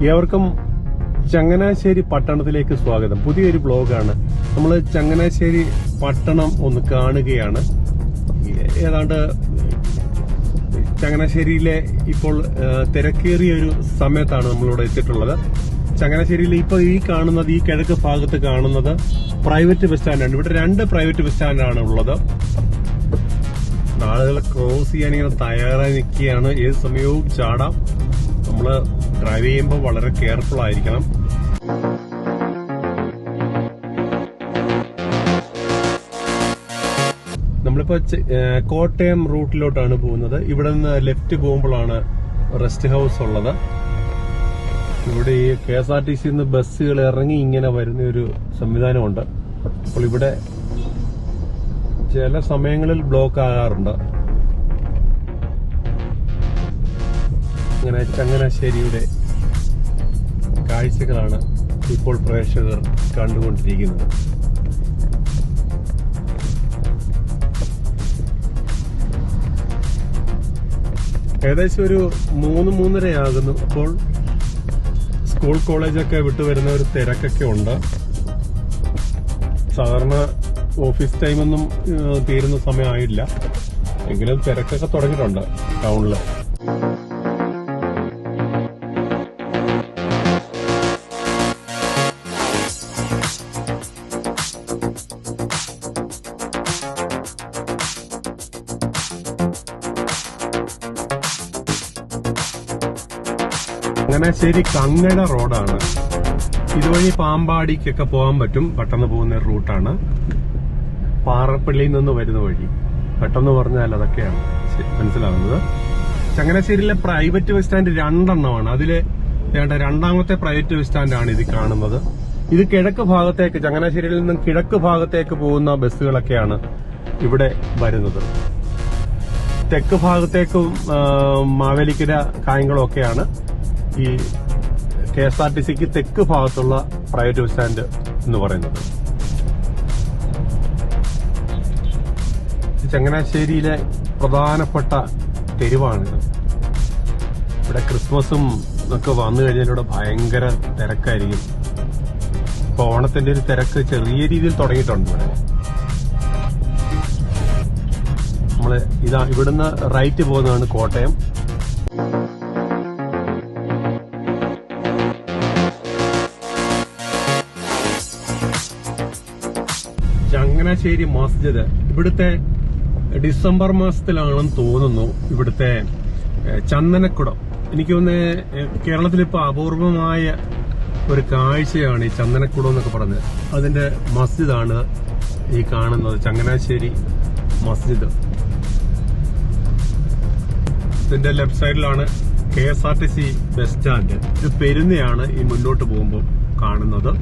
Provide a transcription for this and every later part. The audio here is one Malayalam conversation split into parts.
ഏവർക്കും ചങ്ങനാശ്ശേരി പട്ടണത്തിലേക്ക് സ്വാഗതം. പുതിയൊരു ബ്ലോഗാണ്. നമ്മൾ ചങ്ങനാശ്ശേരി പട്ടണം ഒന്ന് കാണുകയാണ്. ഏതാണ്ട് ചങ്ങനാശ്ശേരിയിലെ ഇപ്പോൾ തിരക്കേറിയ ഒരു സമയത്താണ് നമ്മളിവിടെ എത്തിയിട്ടുള്ളത്. ചങ്ങനാശ്ശേരിയിൽ ഇപ്പോൾ ഈ കിഴക്ക് ഭാഗത്ത് കാണുന്നത് പ്രൈവറ്റ് ബസ് സ്റ്റാൻഡാണ്. ഇവിടെ 2 പ്രൈവറ്റ് ബസ് സ്റ്റാൻഡാണ് ഉള്ളത്. ആളുകൾ ക്രോസ് ചെയ്യാൻ ഇങ്ങനെ തയ്യാറായി നിൽക്കുകയാണ്. ഏത് സമയവും ചാടാം. നമ്മള് ഡ്രൈവ് ചെയ്യുമ്പോൾ വളരെ കെയർഫുൾ ആയിരിക്കണം. നമ്മളിപ്പോ കോട്ടയം റൂട്ടിലോട്ടാണ് പോകുന്നത്. ഇവിടെ നിന്ന് ലെഫ്റ്റ് പോകുമ്പോഴാണ് റെസ്റ്റ് ഹൗസ് ഉള്ളത്. ഇവിടെ ഈ KSRTC ബസ്സുകൾ ഇറങ്ങി ഇങ്ങനെ വരുന്ന ഒരു സംവിധാനമുണ്ട്. അപ്പോൾ ഇവിടെ ചില സമയങ്ങളിൽ ബ്ലോക്ക് ആകാറുണ്ട്. അങ്ങനെ ചങ്ങനാശ്ശേരിയുടെ കാഴ്ചകളാണ് ഇപ്പോൾ പ്രേക്ഷകർ കണ്ടുകൊണ്ടിരിക്കുന്നത്. ഏകദേശം ഒരു 3-3:30 ആകുന്നു. അപ്പോൾ സ്കൂൾ കോളേജൊക്കെ വിട്ടുവരുന്ന ഒരു തിരക്കൊക്കെ ഉണ്ട്. സാധാരണ ഓഫീസ് ടൈമൊന്നും തീരുന്ന സമയമായില്ല, എങ്കിലും തിരക്കൊക്കെ തുടങ്ങിയിട്ടുണ്ട് ടൗണില്. ചങ്ങനാശ്ശേരി കങ്ങട റോഡാണ്. ഇതുവഴി പാമ്പാടിക്കൊക്കെ പോകാൻ പറ്റും. പെട്ടെന്ന് പോകുന്ന റൂട്ടാണ്. പാറപ്പള്ളിയിൽ നിന്ന് വരുന്ന വഴി. പെട്ടെന്ന് പറഞ്ഞാൽ അതൊക്കെയാണ് മനസ്സിലാവുന്നത്. ചങ്ങനാശ്ശേരിയിലെ പ്രൈവറ്റ് ബസ് സ്റ്റാൻഡ് 2 എണ്ണമാണ്. അതില് 2ാമത്തെ പ്രൈവറ്റ് ബസ് സ്റ്റാൻഡാണ് ഇത് കാണുന്നത്. ഇത് കിഴക്ക് ഭാഗത്തേക്ക്, ചങ്ങനാശ്ശേരിയിൽ നിന്നും കിഴക്ക് ഭാഗത്തേക്ക് പോകുന്ന ബസ്സുകളൊക്കെയാണ് ഇവിടെ വരുന്നത്. തെക്ക് ഭാഗത്തേക്കും മാവേലിക്കര, കായംകുളം ഒക്കെയാണ് ഈ KSRTCക്ക് തെക്ക് ഭാഗത്തുള്ള പ്രൈവറ്റ് ബസ് സ്റ്റാൻഡ് എന്ന് പറയുന്നത്. ചങ്ങനാശ്ശേരിയിലെ പ്രധാനപ്പെട്ട തെരുവാണിത്. ഇവിടെ ക്രിസ്മസും ഒക്കെ വന്നു കഴിഞ്ഞാൽ ഇവിടെ ഭയങ്കര തിരക്കായിരിക്കും. ഇപ്പൊ ഓണത്തിന്റെ ഒരു തിരക്ക് ചെറിയ രീതിയിൽ തുടങ്ങിയിട്ടുണ്ട് ഇവിടെ. നമ്മള് ഇവിടുന്ന് റൈറ്റ് പോകുന്നതാണ് കോട്ടയം. ചങ്ങനാശ്ശേരി മസ്ജിദ് ഇവിടുത്തെ ഡിസംബർ മാസത്തിലാണെന്ന് തോന്നുന്നു. ഇവിടുത്തെ ചന്ദനക്കുടം, എനിക്ക് തോന്നുന്നത് കേരളത്തിലിപ്പോ അപൂർവമായ ഒരു കാഴ്ചയാണ് ഈ ചന്ദനക്കുടം എന്നൊക്കെ പറഞ്ഞത്. അതിന്റെ മസ്ജിദാണ് ഈ കാണുന്നത്, ചങ്ങനാശ്ശേരി മസ്ജിദ്. ഇതിന്റെ ലെഫ്റ്റ് സൈഡിലാണ് KSRTC ബസ് സ്റ്റാൻഡ്. ഇത് പെരുന്നയാണ് ഈ മുന്നോട്ട് പോകുമ്പോൾ കാണുന്നത്.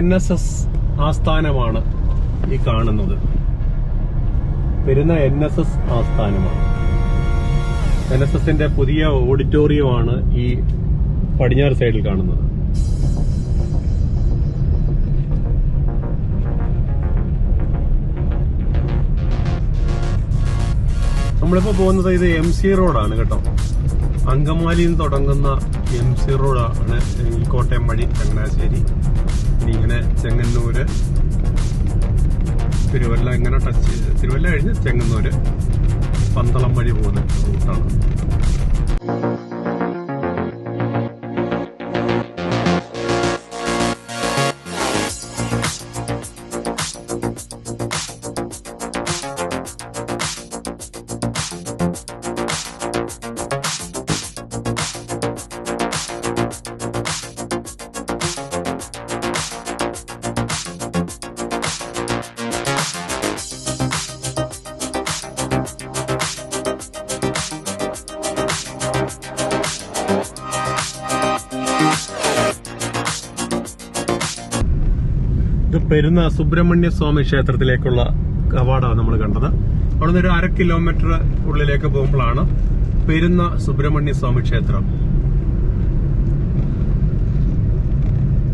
NSS ആസ്ഥാനമാണ് ഈ കാണുന്നത്. പെരുന്ന NSS ആസ്ഥാനമാണ്. NSSന്റെ പുതിയ ഓഡിറ്റോറിയമാണ് ഈ പടിഞ്ഞാറ് സൈഡിൽ കാണുന്നത്. നമ്മളിപ്പോ പോകുന്നത് ഇത് MC റോഡാണ് കേട്ടോ. അങ്കമാലിയിൽ നിന്ന് തുടങ്ങുന്ന MC റോഡാണ് ഈ കോട്ടയം വഴി ചങ്ങനാശ്ശേരി. ഇനി ഇങ്ങനെ ചെങ്ങന്നൂര്, തിരുവല്ല ഇങ്ങനെ ടച്ച് ചെയ്ത് തിരുവല്ല കഴിഞ്ഞ് ചെങ്ങന്നൂര്, പന്തളം വഴി പോകുന്ന റൂട്ടാണ്. പെരുന്ന സുബ്രഹ്മണ്യ സ്വാമി ക്ഷേത്രത്തിലേക്കുള്ള കവാടമാണ് നമ്മൾ കണ്ടത്. അവിടെ നിന്ന് ഒരു 1/2 കിലോമീറ്റർ ഉള്ളിലേക്ക് പോകുമ്പോഴാണ് പെരുന്ന സുബ്രഹ്മണ്യ സ്വാമി ക്ഷേത്രം.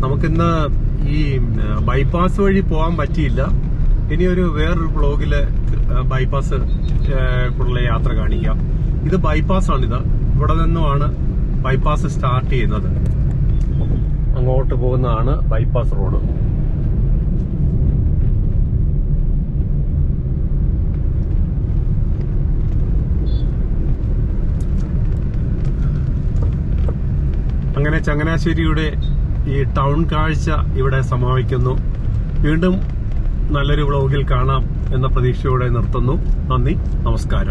നമുക്കിന്ന് ഈ ബൈപ്പാസ് വഴി പോകാൻ പറ്റിയില്ല. ഇനിയൊരു വേറൊരു ബ്ലോഗില് ബൈപ്പാസ് കുള്ള യാത്ര കാണിക്കാം. ഇത് ബൈപ്പാസാണിത്. ഇവിടെ നിന്നുമാണ് ബൈപ്പാസ് സ്റ്റാർട്ട് ചെയ്യുന്നത്. അങ്ങോട്ട് പോകുന്നതാണ് ബൈപ്പാസ് റോഡ്. അങ്ങനെ ചങ്ങനാശ്ശേരിയുടെ ഈ ടൗൺ കാഴ്ച ഇവിടെ സമാപിക്കുന്നു. വീണ്ടും നല്ലൊരു വ്ളോഗിൽ കാണാം എന്ന പ്രതീക്ഷയോടെ നിർത്തുന്നു. നന്ദി, നമസ്കാരം.